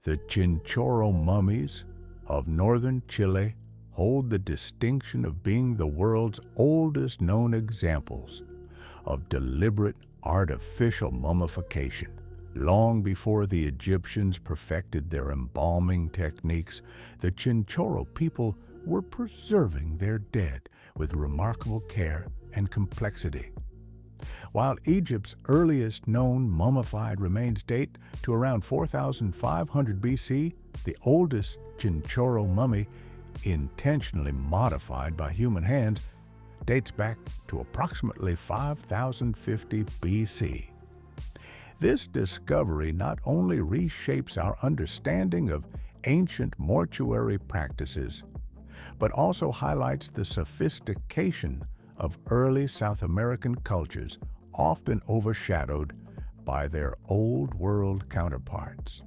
The Chinchorro mummies of northern Chile hold the distinction of being the world's oldest known examples of deliberate artificial mummification. Long before the Egyptians perfected their embalming techniques, the Chinchorro people were preserving their dead with remarkable care and complexity. While Egypt's earliest known mummified remains date to around 4,500 BC, the oldest Chinchorro mummy, intentionally modified by human hands, dates back to approximately 5050 BC. This discovery not only reshapes our understanding of ancient mortuary practices, but also highlights the sophistication of early South American cultures, often overshadowed by their Old World counterparts.